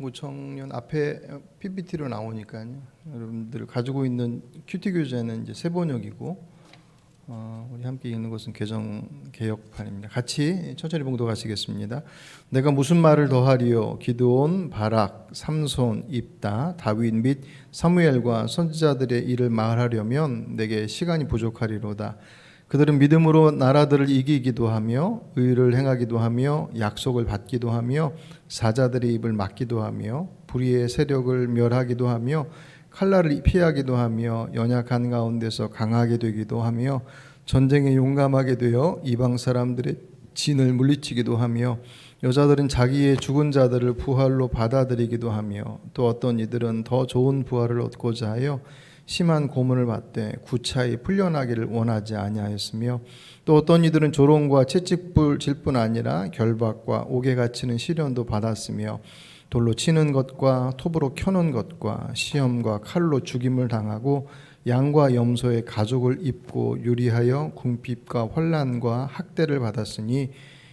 중고청년 앞에 PPT로 나오니까요. 여러분들 가지고 있는 큐티 교재는 이제 새 번역이고 우리 함께 읽는 것은 개정 개역판입니다. 같이 천천히 봉독하시겠습니다. 내가 무슨 말을 더하리요? 기드온, 바락, 삼손, 입다, 다윗 및 사무엘과 선지자들의 일을 말하려면 내게 시간이 부족하리로다. 그들은 믿음으로 나라들을 이기기도 하며 의를 행하기도 하며 약속을 받기도 하며 사자들의 입을 막기도 하며 불의의 세력을 멸하기도 하며 칼날을 피하기도 하며 연약한 가운데서 강하게 되기도 하며 전쟁에 용감하게 되어 이방 사람들의 진을 물리치기도 하며 여자들은 자기의 죽은 자들을 부활로 받아들이기도 하며 또 어떤 이들은 더 좋은 부활을 얻고자 하여 심한 고문을 받되 구차히 풀려나기를 원하지 아니하였으며 또 어떤 이들은 조롱과 채찍질 뿐 아니라 결박과 옥에 갇히는 시련도 받았으며 돌로 치는 것과 톱으로 켜는 것과 시험과 칼로 죽임을 당하고 양과 염소의 가죽을 입고 유리하여 궁핍과 환난과 학대를 받았으니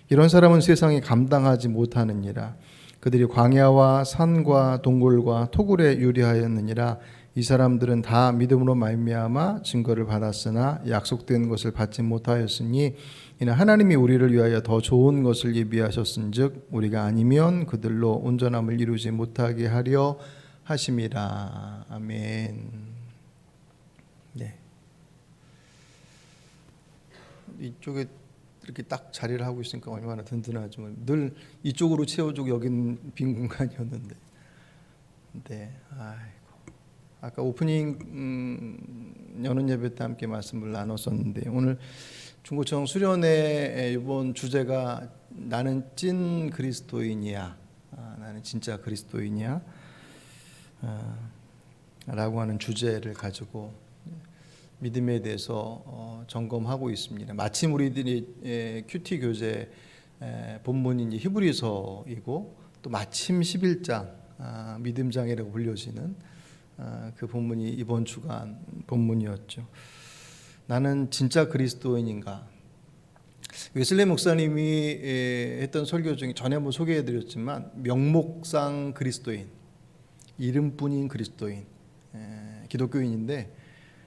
이런 사람은 세상에 감당하지 못하느니라. 그들이 광야와 산과 동굴과 토굴에 유리하였느니라. 이 사람들은 다 믿음으로 말미암아 증거를 받았으나 약속된 것을 받지 못하였으니 이는 하나님이 우리를 위하여 더 좋은 것을 예비하셨은즉 우리가 아니면 그들로 온전함을 이루지 못하게 하려 하심이라. 아멘. 네. 이쪽에 이렇게 딱 자리를 하고 있으니까 얼마나 든든하지만 늘 이쪽으로 채워주고 여긴 빈 공간이었는데. 네. 아까 오프닝 여는 예배 때 함께 말씀을 나눴었는데 오늘 중고청 수련회 이번 주제가 나는 찐 그리스도인이야, 나는 진짜 그리스도인이야 라고 하는 주제를 가지고 믿음에 대해서 점검하고 있습니다. 마침 우리들이 큐티 교재 본문인 히브리서이고 또 마침 11장 믿음장이라고 불려지는 그 본문이 이번 주간 본문이었죠. 나는 진짜 그리스도인인가? 웨슬리 목사님이 했던 설교 중에 전에 한번 소개해드렸지만 명목상 그리스도인, 이름뿐인 그리스도인, 기독교인인데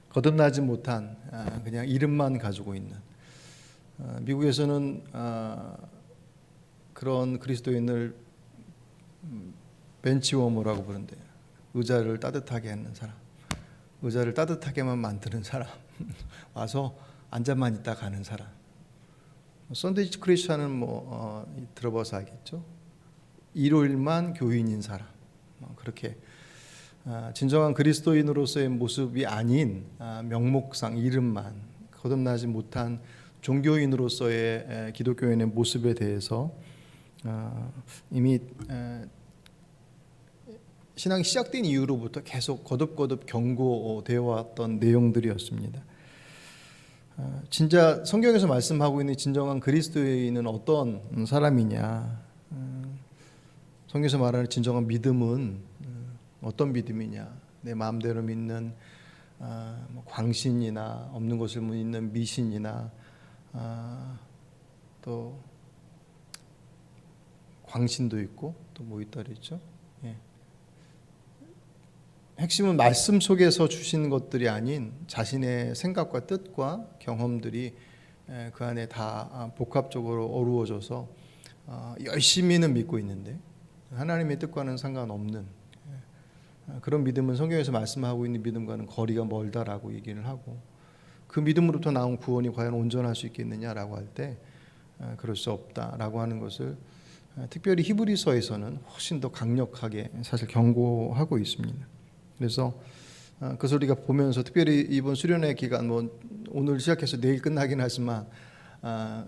거듭나지 못한 그냥 이름만 가지고 있는 미국에서는 그런 그리스도인을 벤치워머라고 부른대요. 의자를 따뜻하게 하는 사람, 의자를 따뜻하게만 만드는 사람, 와서 앉아만 있다 가는 사람. 썬데이 크리스천은 들어봐서 알겠죠. 일요일만 교인인 사람. 그렇게 진정한 그리스도인으로서의 모습이 아닌 명목상 이름만 거듭나지 못한 종교인으로서의 기독교인의 모습에 대해서 이미 신앙이 시작된 이후로부터 계속 거듭거듭 경고되어 왔던 내용들이었습니다. 진짜 성경에서 말씀하고 있는 진정한 그리스도인은 어떤 사람이냐, 성경에서 말하는 진정한 믿음은 어떤 믿음이냐, 내 마음대로 믿는 광신이나 없는 것을 믿는 미신이나 또 광신도 있고 또 뭐 있다 그랬죠. 핵심은 말씀 속에서 주신 것들이 아닌 자신의 생각과 뜻과 경험들이 그 안에 다 복합적으로 어우러져서 열심히는 믿고 있는데 하나님의 뜻과는 상관없는 그런 믿음은 성경에서 말씀하고 있는 믿음과는 거리가 멀다라고 얘기를 하고 그 믿음으로부터 나온 구원이 과연 온전할 수 있겠느냐라고 할 때 그럴 수 없다라고 하는 것을 특별히 히브리서에서는 훨씬 더 강력하게 사실 경고하고 있습니다. 그래서 그래서 우리가 보면서 특별히 이번 수련회 기간 오늘 시작해서 내일 끝나긴 하지만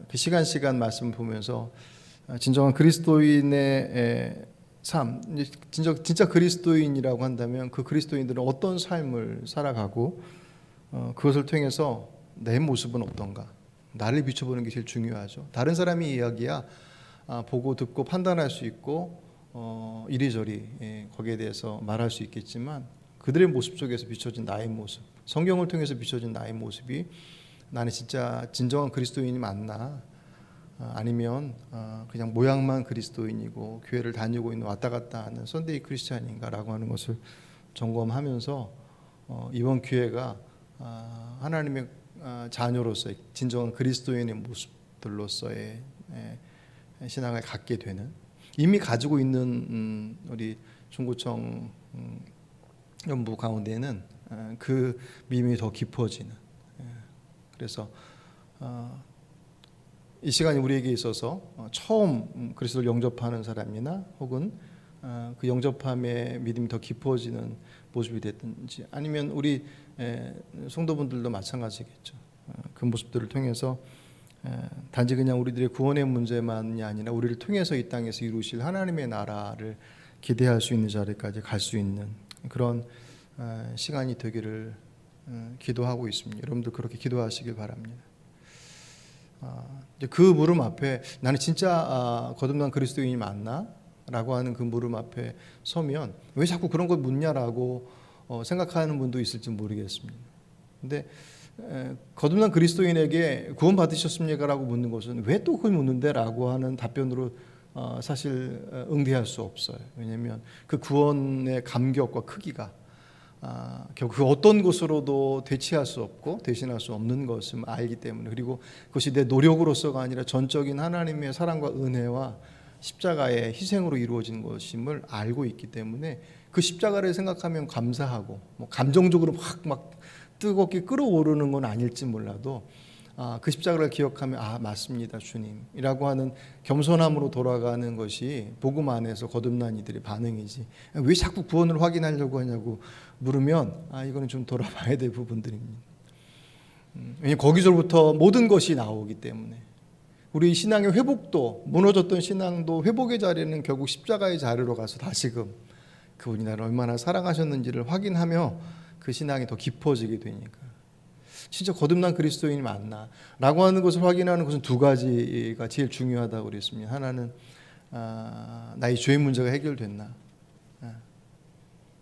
그 시간 말씀 보면서 진정한 그리스도인의 삶, 진짜 그리스도인이라고 한다면 그 그리스도인들은 어떤 삶을 살아가고 그것을 통해서 내 모습은 어떤가, 나를 비춰보는 게 제일 중요하죠. 다른 사람이 이야기야 보고 듣고 판단할 수 있고 이리저리 거기에 대해서 말할 수 있겠지만 그들의 모습 속에서 비춰진 나의 모습, 성경을 통해서 비춰진 나의 모습이 나는 진짜 진정한 그리스도인이 맞나 아니면 그냥 모양만 그리스도인이고 교회를 다니고 있는 왔다 갔다 하는 선데이 크리스찬인가라고 하는 것을 점검하면서 이번 기회가 하나님의 자녀로서의 진정한 그리스도인의 모습들로서의 신앙을 갖게 되는, 이미 가지고 있는 우리 중구청 연부 가운데는 그 믿음이 더 깊어지는, 그래서 이 시간이 우리에게 있어서 처음 그리스도를 영접하는 사람이나 혹은 그 영접함의 믿음이 더 깊어지는 모습이 됐든지, 아니면 우리 성도분들도 마찬가지겠죠. 그 모습들을 통해서 단지 그냥 우리들의 구원의 문제만이 아니라 우리를 통해서 이 땅에서 이루실 하나님의 나라를 기대할 수 있는 자리까지 갈 수 있는 그런 시간이 되기를 기도하고 있습니다. 여러분들 그렇게 기도하시길 바랍니다. 그 물음 앞에 나는 진짜 거듭난 그리스도인이 맞나? 라고 하는 그 물음 앞에 서면 왜 자꾸 그런 걸 묻냐라고 생각하는 분도 있을지 모르겠습니다. 근데 거듭난 그리스도인에게 구원 받으셨습니까? 라고 묻는 것은 왜 또 그걸 묻는데? 라고 하는 답변으로 사실 응대할 수 없어요. 왜냐하면 그 구원의 감격과 크기가 결국 그 어떤 것으로도 대체할 수 없고 대신할 수 없는 것을 알기 때문에, 그리고 그것이 내 노력으로서가 아니라 전적인 하나님의 사랑과 은혜와 십자가의 희생으로 이루어진 것임을 알고 있기 때문에 그 십자가를 생각하면 감사하고 감정적으로 막 뜨겁게 끓어오르는 건 아닐지 몰라도 그 십자가를 기억하면 맞습니다 주님이라고 하는 겸손함으로 돌아가는 것이 복음 안에서 거듭난 이들의 반응이지, 왜 자꾸 구원을 확인하려고 하냐고 물으면 이거는 좀 돌아봐야 될 부분들입니다. 왜냐하면 거기서부터 모든 것이 나오기 때문에 우리 신앙의 회복도, 무너졌던 신앙도 회복의 자리는 결국 십자가의 자리로 가서 다시금 그분이 나를 얼마나 사랑하셨는지를 확인하며 그 신앙이 더 깊어지게 되니까 진짜 거듭난 그리스도인이 맞나? 라고 하는 것을 확인하는 것은 두 가지가 제일 중요하다고 그랬습니다. 하나는 나의 죄의 문제가 해결됐나?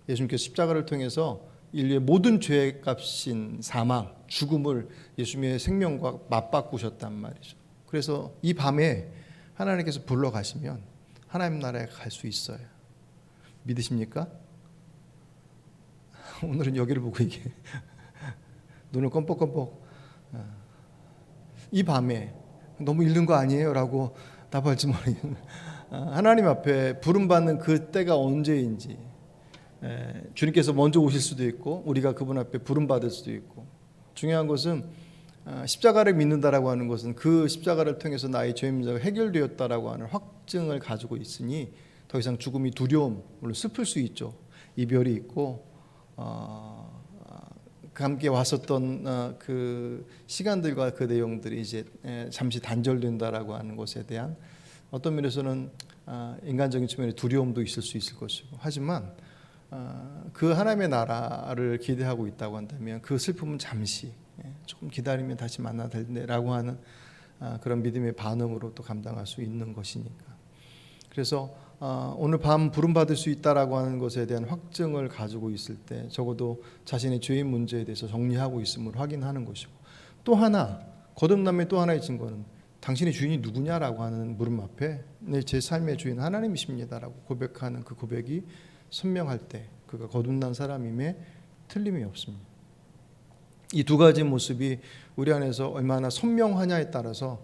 예수님께서 십자가를 통해서 인류의 모든 죄의 값인 사망, 죽음을 예수님의 생명과 맞바꾸셨단 말이죠. 그래서 이 밤에 하나님께서 불러가시면 하나님 나라에 갈 수 있어요. 믿으십니까? 오늘은 여기를 보고 이게 눈을 껌뻑껌뻑, 이 밤에 너무 잃는 거 아니에요? 라고 답할지 모르겠는데 하나님 앞에 부름받는 그 때가 언제인지, 주님께서 먼저 오실 수도 있고 우리가 그분 앞에 부름받을 수도 있고, 중요한 것은 십자가를 믿는다라고 하는 것은 그 십자가를 통해서 나의 죄의 문제가 해결되었다라고 하는 확증을 가지고 있으니 더 이상 죽음이 두려움, 물론 슬플 수 있죠. 이별이 있고 함께 왔었던 그 시간들과 그 내용들이 이제 잠시 단절된다라고 하는 것에 대한 어떤 면에서는 인간적인 측면의 두려움도 있을 수 있을 것이고, 하지만 그 하나님의 나라를 기대하고 있다고 한다면 그 슬픔은 잠시 조금 기다리면 다시 만나 될 텐데라고 하는 그런 믿음의 반응으로 또 감당할 수 있는 것이니까. 그래서 오늘 밤 부름받을 수 있다라고 하는 것에 대한 확증을 가지고 있을 때 적어도 자신의 죄의 문제에 대해서 정리하고 있음을 확인하는 것이고, 또 하나 거듭남의 또 하나의 증거는 당신의 주인이 누구냐라고 하는 물음 앞에 제 삶의 주인 하나님이십니다라고 고백하는 그 고백이 선명할 때 그가 거듭난 사람임에 틀림이 없습니다. 이 두 가지 모습이 우리 안에서 얼마나 선명하냐에 따라서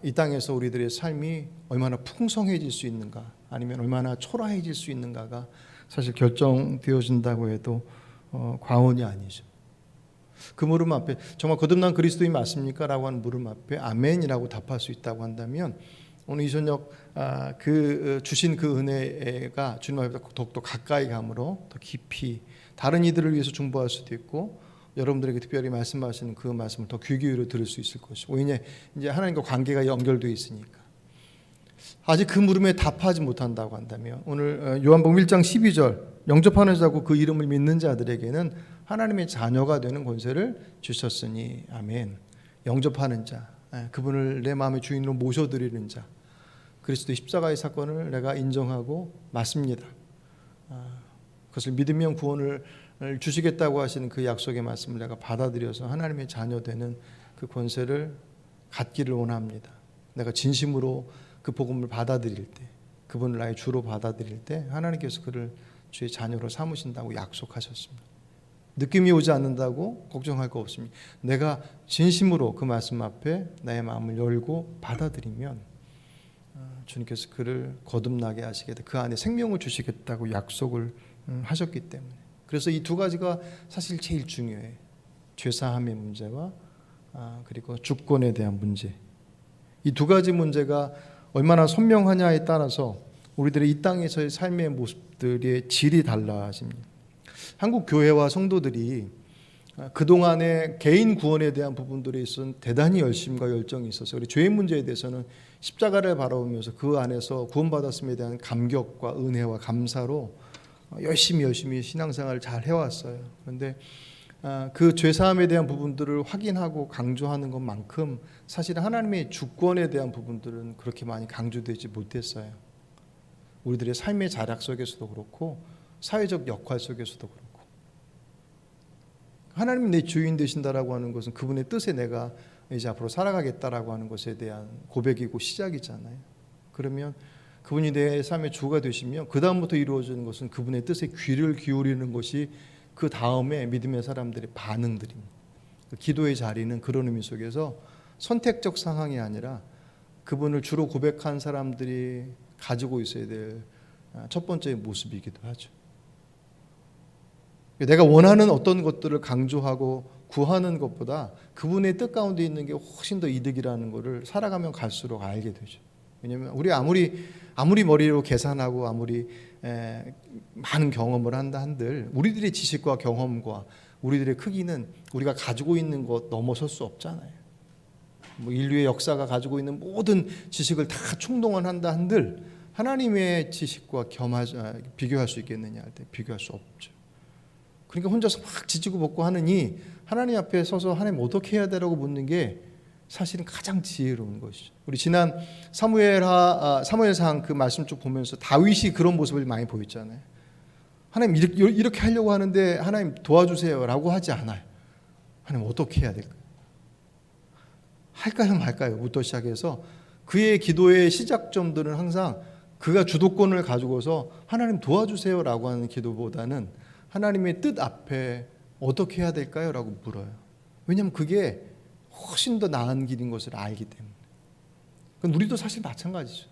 이 땅에서 우리들의 삶이 얼마나 풍성해질 수 있는가, 아니면 얼마나 초라해질 수 있는가가 사실 결정되어진다고 해도 과언이 아니죠. 그 물음 앞에 정말 거듭난 그리스도인 맞습니까? 라고 하는 물음 앞에 아멘이라고 답할 수 있다고 한다면, 오늘 이 저녁 그 주신 그 은혜가 주님 앞에 더욱더 가까이 감으로 더 깊이 다른 이들을 위해서 중보할 수도 있고, 여러분들에게 특별히 말씀하시는 그 말씀을 더 귀 기울여 들을 수 있을 것이고, 왜냐 이제 하나님과 관계가 연결되어 있으니까. 아직 그 물음에 답하지 못한다고 한다면, 오늘 요한복음 1장 12절 영접하는 자고 그 이름을 믿는 자들에게는 하나님의 자녀가 되는 권세를 주셨으니 아멘. 영접하는 자, 그분을 내 마음의 주인으로 모셔드리는 자, 그리스도의 십자가의 사건을 내가 인정하고 맞습니다. 그것을 믿으면 구원을 주시겠다고 하시는 그 약속의 말씀을 내가 받아들여서 하나님의 자녀 되는 그 권세를 갖기를 원합니다. 내가 진심으로 그 복음을 받아들일 때, 그분을 나의 주로 받아들일 때 하나님께서 그를 주의 자녀로 삼으신다고 약속하셨습니다. 느낌이 오지 않는다고 걱정할 거 없습니다. 내가 진심으로 그 말씀 앞에 나의 마음을 열고 받아들이면 주님께서 그를 거듭나게 하시겠다, 그 안에 생명을 주시겠다고 약속을 하셨기 때문에. 그래서 이 두 가지가 사실 제일 중요해요. 죄사함의 문제와 그리고 주권에 대한 문제. 이 두 가지 문제가 얼마나 선명하냐에 따라서 우리들의 이 땅에서의 삶의 모습들의 질이 달라집니다. 한국 교회와 성도들이 그동안의 개인 구원에 대한 부분들에 있어서는 대단히 열심과 열정이 있어서 우리 죄의 문제에 대해서는 십자가를 바라보면서 그 안에서 구원받았음에 대한 감격과 은혜와 감사로 열심히 신앙생활을 잘 해왔어요. 그런데 그 죄사함에 대한 부분들을 확인하고 강조하는 것만큼 사실 하나님의 주권에 대한 부분들은 그렇게 많이 강조되지 못했어요. 우리들의 삶의 자락 속에서도 그렇고 사회적 역할 속에서도 그렇고, 하나님이 내 주인 되신다라고 하는 것은 그분의 뜻에 내가 이제 앞으로 살아가겠다라고 하는 것에 대한 고백이고 시작이잖아요. 그러면 그분이 내 삶의 주가 되시면 그 다음부터 이루어지는 것은 그분의 뜻에 귀를 기울이는 것이 그 다음에 믿음의 사람들의 반응들입니다. 기도의 자리는 그런 의미 속에서 선택적 상황이 아니라 그분을 주로 고백한 사람들이 가지고 있어야 될 첫 번째 모습이기도 하죠. 내가 원하는 어떤 것들을 강조하고 구하는 것보다 그분의 뜻 가운데 있는 게 훨씬 더 이득이라는 것을 살아가면 갈수록 알게 되죠. 왜냐하면 우리 아무리 머리로 계산하고 아무리 많은 경험을 한다 한들 우리들의 지식과 경험과 우리들의 크기는 우리가 가지고 있는 것 넘어설 수 없잖아요. 뭐 인류의 역사가 가지고 있는 모든 지식을 다 총동원한다 한들 하나님의 지식과 비교할 수 있겠느냐 할 때 비교할 수 없죠. 그러니까 혼자서 막 지지고 볶고 하느니 하나님 앞에 서서 하나님 어떻게 해야 되라고 묻는 게 사실은 가장 지혜로운 것이죠. 우리 지난 사무엘상 그 말씀 쭉 보면서 다윗이 그런 모습을 많이 보였잖아요. 하나님 이렇게 하려고 하는데 하나님 도와주세요라고 하지 않아요. 하나님 어떻게 해야 될까요? 할까요 말까요?부터 시작해서 그의 기도의 시작점들은 항상 그가 주도권을 가지고서 하나님 도와주세요라고 하는 기도보다는 하나님의 뜻 앞에 어떻게 해야 될까요? 라고 물어요. 왜냐하면 그게 훨씬 더 나은 길인 것을 알기 때문에. 그럼 우리도 사실 마찬가지죠.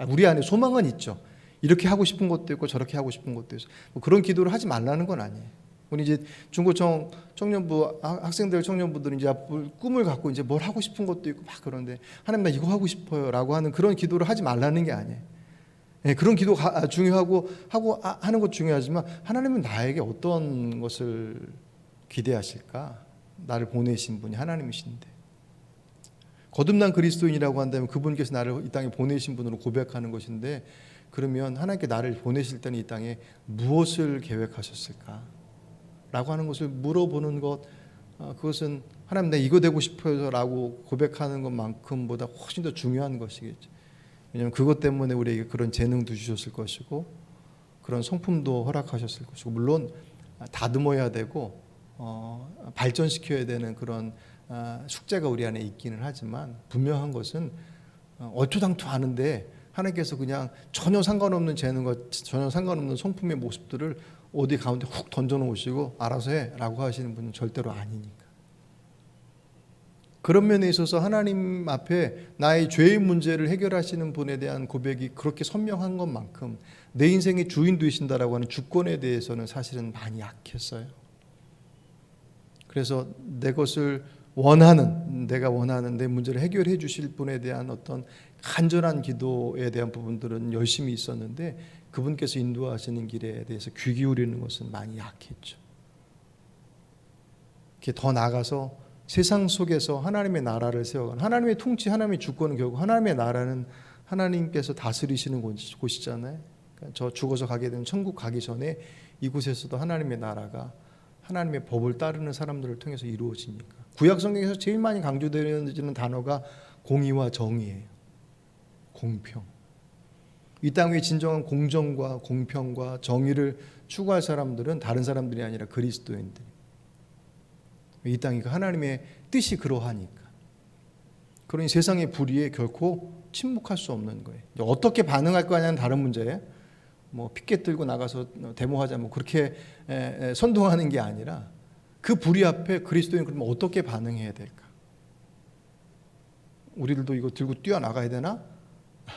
우리 안에 소망은 있죠. 이렇게 하고 싶은 것도 있고 저렇게 하고 싶은 것도 있어. 뭐 그런 기도를 하지 말라는 건 아니에요. 우리 이제 중고청 청년부 학생들 청년부들은 이제 꿈을 갖고 이제 뭘 하고 싶은 것도 있고 막 그런데 하나님 나 이거 하고 싶어요라고 하는 그런 기도를 하지 말라는 게 아니에요. 네, 그런 기도가 중요하고 하는 것 중요하지만 하나님은 나에게 어떤 것을 기대하실까? 나를 보내신 분이 하나님이신데 거듭난 그리스도인이라고 한다면 그분께서 나를 이 땅에 보내신 분으로 고백하는 것인데 그러면 하나님께 나를 보내실 때는 이 땅에 무엇을 계획하셨을까? 라고 하는 것을 물어보는 것, 그것은 하나님 나 이거 되고 싶어요 라고 고백하는 것만큼보다 훨씬 더 중요한 것이겠죠. 왜냐하면 그것 때문에 우리에게 그런 재능도 주셨을 것이고 그런 성품도 허락하셨을 것이고 물론 다듬어야 되고 발전시켜야 되는 그런 숙제가 우리 안에 있기는 하지만 분명한 것은 얼토당토 아는데 하나님께서 그냥 전혀 상관없는 재능과 전혀 상관없는 성품의 모습들을 어디 가운데 훅 던져놓으시고 알아서 해라고 하시는 분은 절대로 아니니까. 그런 면에 있어서 하나님 앞에 나의 죄의 문제를 해결하시는 분에 대한 고백이 그렇게 선명한 것만큼 내 인생의 주인 되신다라고 하는 주권에 대해서는 사실은 많이 약했어요. 그래서 내가 원하는 내 문제를 해결해 주실 분에 대한 어떤 간절한 기도에 대한 부분들은 열심히 있었는데 그분께서 인도하시는 길에 대해서 귀 기울이는 것은 많이 약했죠. 이렇게 더 나아가서 세상 속에서 하나님의 나라를 세워가는 하나님의 통치, 하나님의 주권은 결국 하나님의 나라는 하나님께서 다스리시는 곳이잖아요. 그러니까 저 죽어서 가게 되는 천국 가기 전에 이곳에서도 하나님의 나라가 하나님의 법을 따르는 사람들을 통해서 이루어지니까. 구약 성경에서 제일 많이 강조되는 단어가 공의와 정의예요. 공평. 이 땅 위에 진정한 공정과 공평과 정의를 추구할 사람들은 다른 사람들이 아니라 그리스도인들. 이 땅이 하나님의 뜻이 그러하니까. 그러니 세상의 불의에 결코 침묵할 수 없는 거예요. 어떻게 반응할 거냐는 다른 문제예요. 뭐 피켓 들고 나가서 데모하자 뭐 그렇게 선동하는 게 아니라 그 불의 앞에 그리스도인 그러면 어떻게 반응해야 될까? 우리들도 이거 들고 뛰어나가야 되나?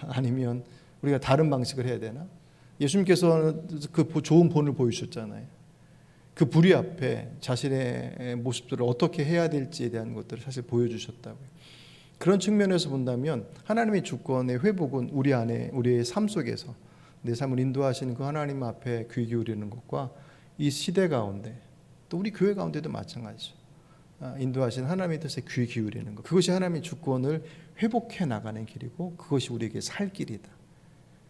아니면 우리가 다른 방식을 해야 되나? 예수님께서는 그 좋은 본을 보여주셨잖아요. 그 불의 앞에 자신의 모습들을 어떻게 해야 될지에 대한 것들을 사실 보여주셨다고요. 그런 측면에서 본다면 하나님의 주권의 회복은 우리 안에 우리의 삶 속에서 내 삶을 인도하시는 그 하나님 앞에 귀 기울이는 것과 이 시대 가운데 또 우리 교회 가운데도 마찬가지죠. 인도하신 하나님의 뜻에 귀 기울이는 것, 그것이 하나님의 주권을 회복해 나가는 길이고 그것이 우리에게 살 길이다.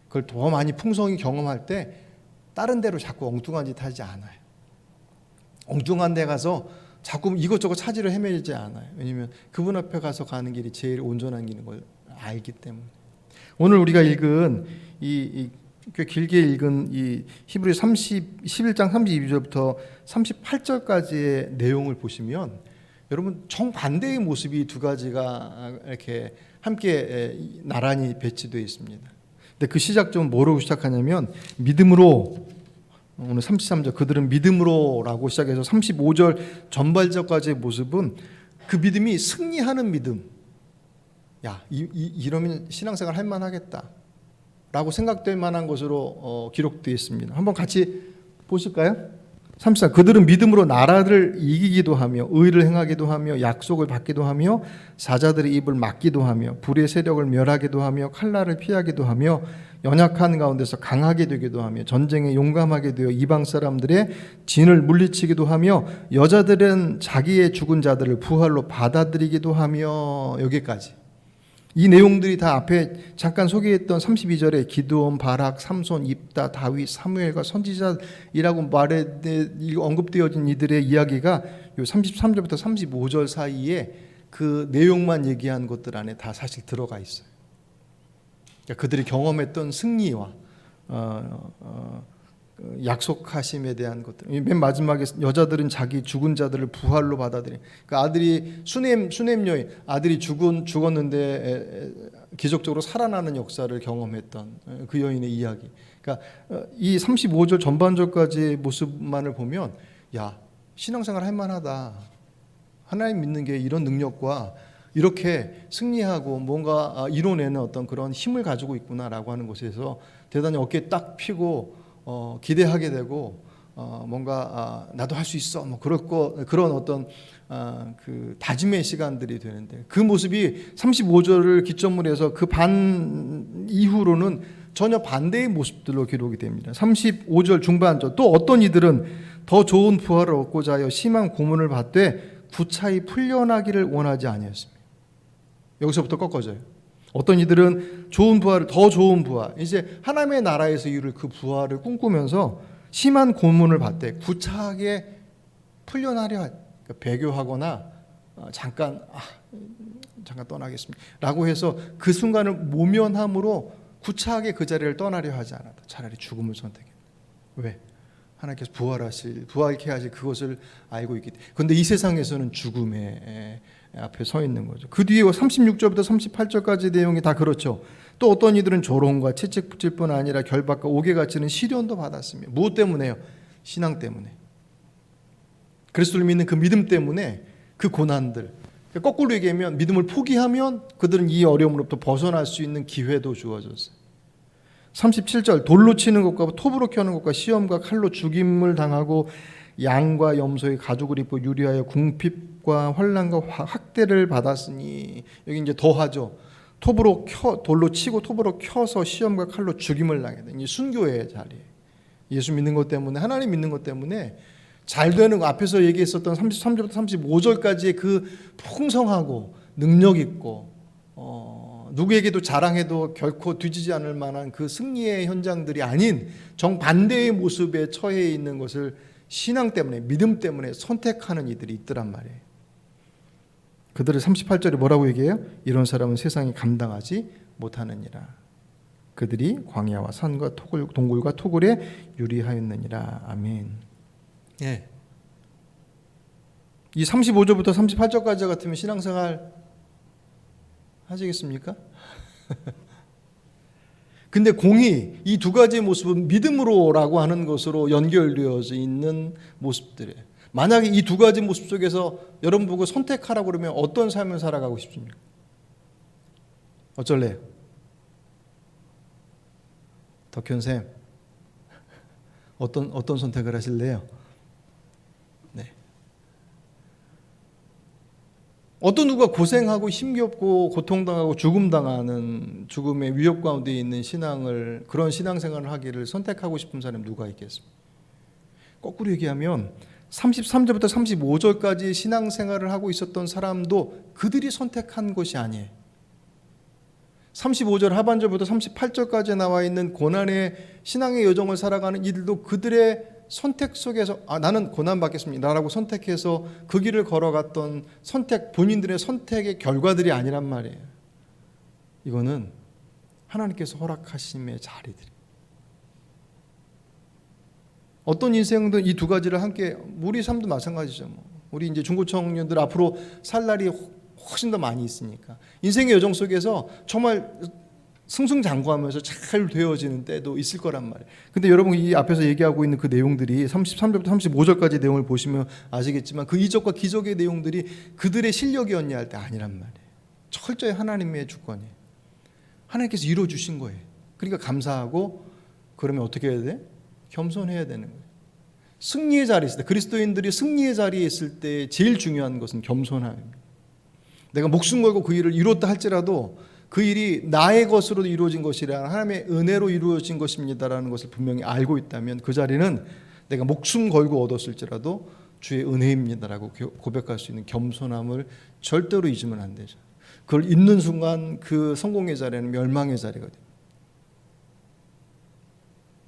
그걸 더 많이 풍성히 경험할 때 다른 데로 자꾸 엉뚱한 짓 하지 않아요. 엉뚱한 데 가서 자꾸 이것저것 찾으려 헤매지 않아요. 왜냐하면 그분 앞에 가서 가는 길이 제일 온전한 길인 걸 알기 때문에. 오늘 우리가 읽은 꽤 길게 읽은 이 히브리 11장 32절부터 38절까지의 내용을 보시면 여러분 정반대의 모습이 두 가지가 이렇게 함께 나란히 배치되어 있습니다. 근데 그 시작점은 뭐라고 시작하냐면 믿음으로, 오늘 33절 그들은 믿음으로라고 시작해서 35절 전발절까지의 모습은 그 믿음이 승리하는 믿음. 야, 이러면 신앙생활 할 만하겠다 라고 생각될 만한 것으로 기록되어 있습니다. 한번 같이 보실까요? 34. 그들은 믿음으로 나라를 이기기도 하며 의를 행하기도 하며 약속을 받기도 하며 사자들의 입을 막기도 하며 불의 세력을 멸하기도 하며 칼날을 피하기도 하며 연약한 가운데서 강하게 되기도 하며 전쟁에 용감하게 되어 이방 사람들의 진을 물리치기도 하며 여자들은 자기의 죽은 자들을 부활로 받아들이기도 하며, 여기까지. 이 내용들이 다 앞에 잠깐 소개했던 32절에 기드온, 바락, 삼손, 입다, 다윗, 사무엘과 선지자이라고 언급되어진 이들의 이야기가 요 33절부터 35절 사이에 그 내용만 얘기한 것들 안에 다 사실 들어가 있어요. 그러니까 그들이 경험했던 승리와 약속하심에 대한 것들. 맨 마지막에 여자들은 자기 죽은 자들을 부활로 받아들이. 그러니까 아들이 수넴 여인, 아들이 죽었는데 기적적으로 살아나는 역사를 경험했던 그 여인의 이야기. 그러니까 이 35절 전반절까지의 모습만을 보면 야, 신앙생활 할 만하다. 하나님 믿는 게 이런 능력과 이렇게 승리하고 뭔가 이뤄내는 어떤 그런 힘을 가지고 있구나라고 하는 것에서 대단히 어깨에 딱 펴고 기대하게 되고 뭔가 나도 할 수 있어 뭐 그런 어떤 그 다짐의 시간들이 되는데, 그 모습이 35절을 기점으로 해서 그 반 이후로는 전혀 반대의 모습들로 기록이 됩니다. 35절 중반절, 또 어떤 이들은 더 좋은 부활을 얻고자 하여 심한 고문을 받되 구차히 풀려나기를 원하지 아니었습니다. 여기서부터 꺾어져요. 어떤 이들은 좋은 부활을, 더 좋은 부활, 이제 하나님의 나라에서 이룰 그 부활을 꿈꾸면서 심한 고문을 받되 구차하게 풀려나려, 그러니까 배교하거나 잠깐 떠나겠습니다 라고 해서 그 순간을 모면함으로 구차하게 그 자리를 떠나려 하지 않았다. 차라리 죽음을 선택했다. 왜? 하나님께서 부활케 하실 그것을 알고 있기 때문에. 그런데 이 세상에서는 죽음의 앞에 서 있는 거죠. 그 뒤에 36절부터 38절까지 내용이 다 그렇죠. 또 어떤 이들은 조롱과 채찍질뿐 아니라 결박과 옥에 갇히는 시련도 받았으며. 무엇 때문에요? 신앙 때문에. 그리스도를 믿는 그 믿음 때문에 그 고난들. 거꾸로 얘기하면 믿음을 포기하면 그들은 이 어려움으로부터 벗어날 수 있는 기회도 주어졌어요. 37절 돌로 치는 것과 톱으로 켜는 것과 시험과 칼로 죽임을 당하고 양과 염소의 가죽을 입고 유리하여 궁핍과 환난과 학대를 받았으니, 여기 이제 더하죠. 돌로 치고 톱으로 켜서 시험과 칼로 죽임을 당하게 된 이 순교의 자리에 예수 믿는 것 때문에, 하나님 믿는 것 때문에 잘 되는 거, 앞에서 얘기했었던 33절부터 35절까지의 그 풍성하고 능력 있고 누구에게도 자랑해도 결코 뒤지지 않을 만한 그 승리의 현장들이 아닌 정반대의 모습에 처해 있는 것을 신앙 때문에, 믿음 때문에 선택하는 이들이 있더란 말이에요. 그들을 38절에 뭐라고 얘기해요? 이런 사람은 세상이 감당하지 못하느니라. 그들이 광야와 산과 동굴과 토굴에 유리하였느니라. 아멘. 예. 이 35절부터 38절까지 같으면 신앙생활 하시겠습니까? 근데 공이 이 두 가지의 모습은 믿음으로라고 하는 것으로 연결되어져 있는 모습들이에요. 만약에 이 두 가지 모습 속에서 여러분 보고 선택하라고 그러면 어떤 삶을 살아가고 싶습니까? 어쩔래요? 덕현쌤, 어떤 선택을 하실래요? 네. 어떤 누가 고생하고 힘겹고 고통당하고 죽음당하는 죽음의 위협 가운데 있는 신앙을, 그런 신앙생활을 하기를 선택하고 싶은 사람이 누가 있겠습니까? 거꾸로 얘기하면 33절부터 35절까지 신앙생활을 하고 있었던 사람도 그들이 선택한 것이 아니에요. 35절 하반절부터 38절까지 나와 있는 고난의 신앙의 여정을 살아가는 이들도 그들의 선택 속에서 나는 고난 받겠습니다 라고 선택해서 그 길을 걸어갔던 선택, 본인들의 선택의 결과들이 아니란 말이에요. 이거는 하나님께서 허락하심의 자리들이에요. 어떤 인생도 이 두 가지를 함께, 우리 삶도 마찬가지죠. 우리 이제 중고 청년들 앞으로 살 날이 훨씬 더 많이 있으니까 인생의 여정 속에서 정말 승승장구하면서 잘 되어지는 때도 있을 거란 말이에요. 근데 여러분 이 앞에서 얘기하고 있는 그 내용들이 33절부터 35절까지 내용을 보시면 아시겠지만 그 이적과 기적의 내용들이 그들의 실력이었냐 할 때 아니란 말이에요. 철저히 하나님의 주권이에요. 하나님께서 이루어주신 거예요. 그러니까 감사하고, 그러면 어떻게 해야 돼? 겸손해야 되는 거예요. 승리의 자리에 있을 때, 그리스도인들이 승리의 자리에 있을 때 제일 중요한 것은 겸손함입니다. 내가 목숨 걸고 그 일을 이뤘다 할지라도 그 일이 나의 것으로 이루어진 것이라 하나님의 은혜로 이루어진 것입니다라는 것을 분명히 알고 있다면 그 자리는 내가 목숨 걸고 얻었을지라도 주의 은혜입니다라고 고백할 수 있는 겸손함을 절대로 잊으면 안 되죠. 그걸 잊는 순간 그 성공의 자리는 멸망의 자리가 됩니다.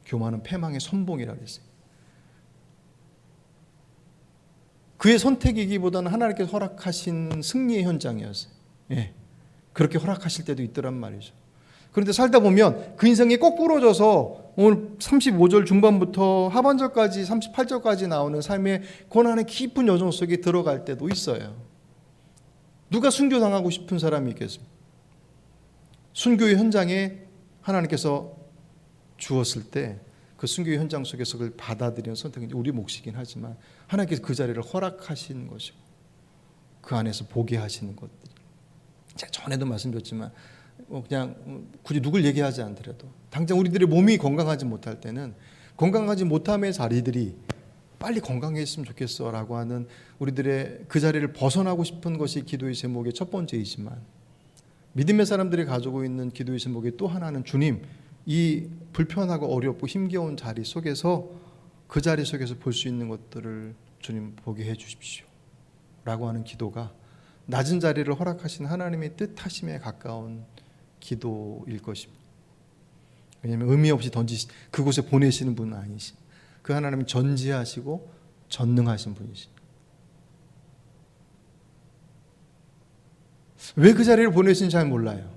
교만은 패망의 선봉이라고 했어요. 그의 선택이기보다는 하나님께서 허락하신 승리의 현장이었어요. 예, 그렇게 허락하실 때도 있더란 말이죠. 그런데 살다 보면 그 인생이 꼭 부러져서 오늘 35절 중반부터 하반절까지 38절까지 나오는 삶의 고난의 깊은 여정 속에 들어갈 때도 있어요. 누가 순교당하고 싶은 사람이 있겠습니까? 순교의 현장에 하나님께서 주었을 때 그 순교의 현장 속에서 그걸 받아들이는 선택은 우리 몫이긴 하지만 하나님께서 그 자리를 허락하시는 것이고 그 안에서 보게 하시는 것들. 제가 전에도 말씀드렸지만 그냥 굳이 누굴 얘기하지 않더라도 당장 우리들의 몸이 건강하지 못할 때는 건강하지 못함의 자리들이 빨리 건강했으면 좋겠어 라고 하는 우리들의 그 자리를 벗어나고 싶은 것이 기도의 제목의 첫 번째이지만, 믿음의 사람들이 가지고 있는 기도의 제목의 또 하나는 주님, 이 불편하고 어렵고 힘겨운 자리 속에서 그 자리 속에서 볼 수 있는 것들을 주님 보게 해 주십시오 라고 하는 기도가 낮은 자리를 허락하신 하나님의 뜻하심에 가까운 기도일 것입니다. 왜냐하면 의미 없이 그곳에 보내시는 분은 아니시, 그 하나님은 전지하시고 전능하신 분이십니다. 왜 그 자리를 보내신지 잘 몰라요.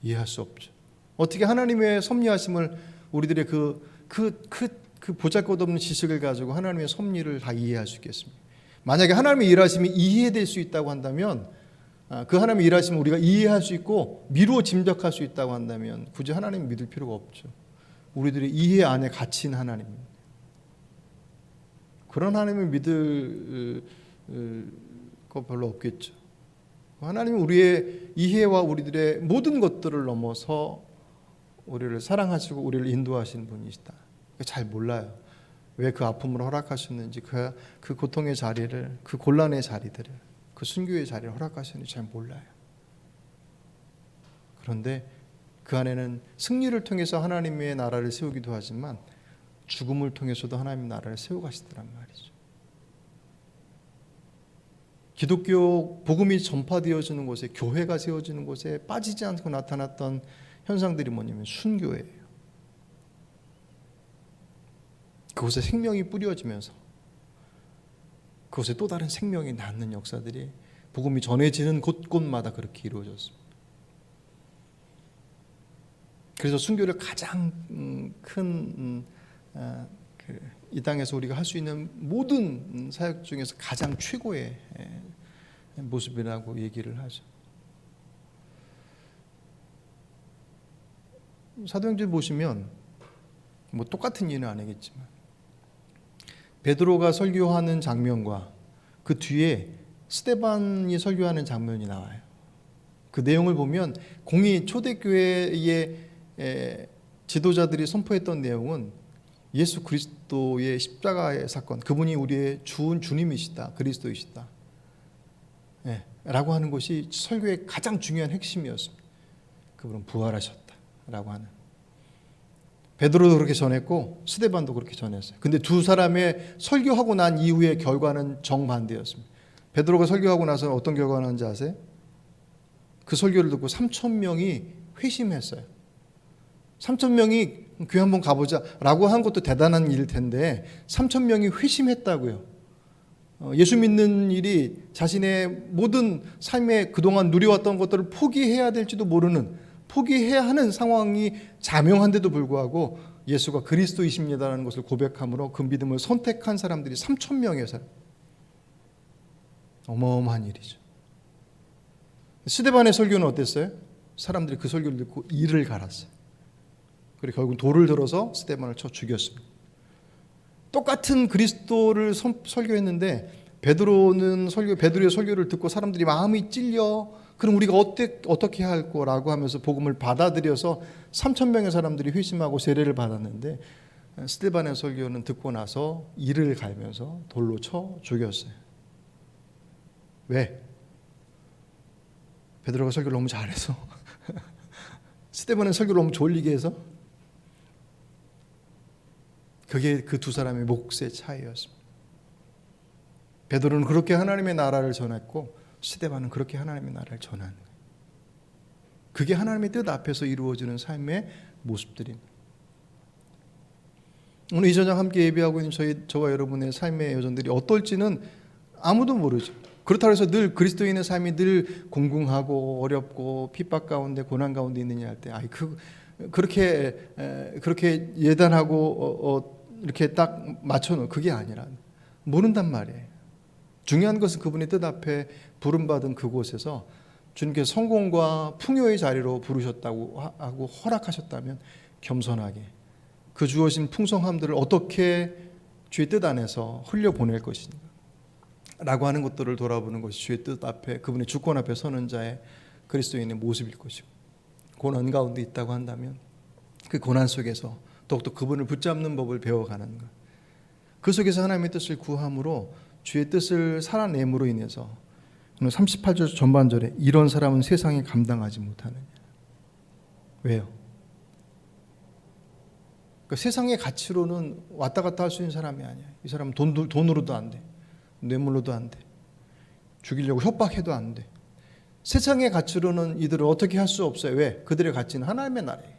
이해할 수 없죠. 어떻게 하나님의 섭리하심을 우리들의 그 보잘것없는 지식을 가지고 하나님의 섭리를 다 이해할 수 있겠습니까? 만약에 하나님의 일하심이 이해될 수 있다고 한다면, 그 하나님의 일하심을 우리가 이해할 수 있고 미루어 짐작할 수 있다고 한다면 굳이 하나님을 믿을 필요가 없죠. 우리들의 이해 안에 갇힌 하나님입니다. 그런 하나님을 믿을 거 별로 없겠죠. 하나님은 우리의 이해와 우리들의 모든 것들을 넘어서 우리를 사랑하시고 우리를 인도하시는 분이시다. 잘 몰라요. 왜 그 아픔을 허락하셨는지, 그 고통의 자리를, 그 곤란의 자리들을, 그 순교의 자리를 허락하셨는지 잘 몰라요. 그런데 그 안에는 승리를 통해서 하나님의 나라를 세우기도 하지만 죽음을 통해서도 하나님의 나라를 세워가시더란 말이죠. 기독교 복음이 전파되어지는 곳에, 교회가 세워지는 곳에 빠지지 않고 나타났던 현상들이 뭐냐면 순교예요. 그곳에 생명이 뿌려지면서 그곳에 또 다른 생명이 낳는 역사들이 복음이 전해지는 곳곳마다 그렇게 이루어졌습니다. 그래서 순교를 가장 큰 이 땅에서 우리가 할 수 있는 모든 사역 중에서 가장 최고의 모습이라고 얘기를 하죠. 사도행전 보시면 뭐 똑같은 일은 아니겠지만 베드로가 설교하는 장면과 그 뒤에 스데반이 설교하는 장면이 나와요. 그 내용을 보면 공이 초대교회의 지도자들이 선포했던 내용은 예수 그리스도의 십자가의 사건, 그분이 우리의 주님이시다, 그리스도이시다 라고 하는 것이 설교의 가장 중요한 핵심이었습니다. 그분은 부활하셨다 라고 하는. 베드로도 그렇게 전했고 스데반도 그렇게 전했어요. 근데 두 사람의 설교하고 난 이후의 결과는 정반대였습니다. 베드로가 설교하고 나서 어떤 결과가 나는지 아세요? 그 설교를 듣고 3,000명이 회심했어요. 3,000명이 교회 한번 가보자 라고 한 것도 대단한 일일 텐데 3,000명이 회심했다고요. 예수 믿는 일이 자신의 모든 삶에 그동안 누려왔던 것들을 포기해야 될지도 모르는, 포기해야 하는 상황이 자명한데도 불구하고 예수가 그리스도이십니다라는 것을 고백함으로 그 믿음을 선택한 사람들이 3,000명의 사람. 어마어마한 일이죠. 스데반의 설교는 어땠어요? 사람들이 그 설교를 듣고 이를 갈았어요. 그리고 결국 돌을 들어서 스데반을 쳐 죽였습니다. 똑같은 그리스도를 설교했는데 베드로의 설교를 듣고 사람들이 마음이 찔려 그럼 우리가 어떻게 할 거라고 하면서 복음을 받아들여서 3,000명의 사람들이 회심하고 세례를 받았는데 스데반의 설교는 듣고 나서 이를 갈면서 돌로 쳐 죽였어요. 왜? 베드로가 설교를 너무 잘해서 스데반의 설교를 너무 졸리게 해서 그게 그 두 사람의 몫의 차이였습니다. 베드로는 그렇게 하나님의 나라를 전했고 스데반은 그렇게 하나님의 나라를 전하는 거예요. 그게 하나님의 뜻 앞에서 이루어지는 삶의 모습들입니다. 오늘 이 저녁 함께 예배하고 있는 저와 여러분의 삶의 여정들이 어떨지는 아무도 모르죠. 그렇다고 해서 늘 그리스도인의 삶이 늘 공공하고 어렵고 핍박 가운데 고난 가운데 있느냐 할 때 그렇게 예단하고 이렇게 딱 맞춰놓은 그게 아니라 모른단 말이에요. 중요한 것은 그분의 뜻 앞에 부름받은 그곳에서 주님께서 성공과 풍요의 자리로 부르셨다고 하고 허락하셨다면 겸손하게 그 주어진 풍성함들을 어떻게 주의 뜻 안에서 흘려보낼 것인가 라고 하는 것들을 돌아보는 것이 주의 뜻 앞에 그분의 주권 앞에 서는 자의 그리스도인의 모습일 것이고, 고난 가운데 있다고 한다면 그 고난 속에서 더욱더 그분을 붙잡는 법을 배워가는 것, 그 속에서 하나님의 뜻을 구함으로 주의 뜻을 살아냄으로 인해서 오늘 38절 전반절에 이런 사람은 세상에 감당하지 못하느냐. 왜요? 그러니까 세상의 가치로는 왔다 갔다 할 수 있는 사람이 아니야. 이 사람은 돈으로도 안 돼. 뇌물로도 안 돼. 죽이려고 협박해도 안 돼. 세상의 가치로는 이들을 어떻게 할 수 없어요. 왜? 그들의 가치는 하나님의 나라예요.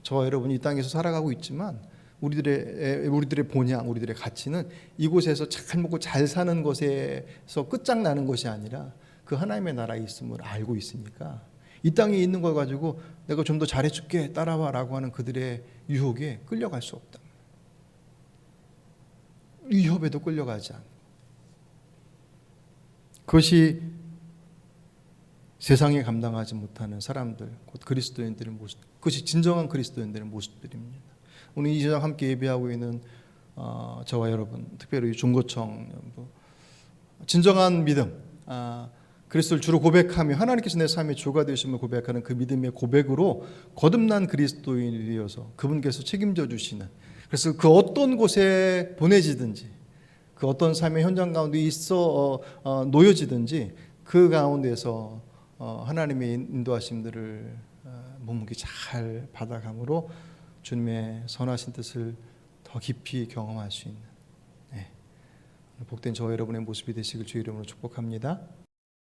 저와 여러분이 이 땅에서 살아가고 있지만 우리들의 본향, 우리들의 가치는 이곳에서 잘 먹고 잘 사는 것에서 끝장나는 것이 아니라 그 하나님의 나라에 있음을 알고 있으니까 이 땅에 있는 걸 가지고 내가 좀 더 잘해줄게 따라와 라고 하는 그들의 유혹에 끌려갈 수 없다. 위협에도 끌려가지 않는 그것이 세상에 감당하지 못하는 사람들, 곧 그리스도인들의 모습, 그것이 진정한 그리스도인들의 모습들입니다. 오늘 이 시간 함께 예배하고 있는 저와 여러분, 특별히 중고청 진정한 믿음, 그리스도를 주로 고백하며 하나님께서 내 삶의 주가 되심을 고백하는 그 믿음의 고백으로 거듭난 그리스도인이 되어서 그분께서 책임져 주시는, 그래서 그 어떤 곳에 보내지든지 그 어떤 삶의 현장 가운데 있어 놓여지든지 그 가운데서 하나님의 인도하심들을 묵묵히 잘 받아감으로 주님의 선하신 뜻을 더 깊이 경험할 수 있는 복된 저와 여러분의 모습이 되시길 주의 이름으로 축복합니다.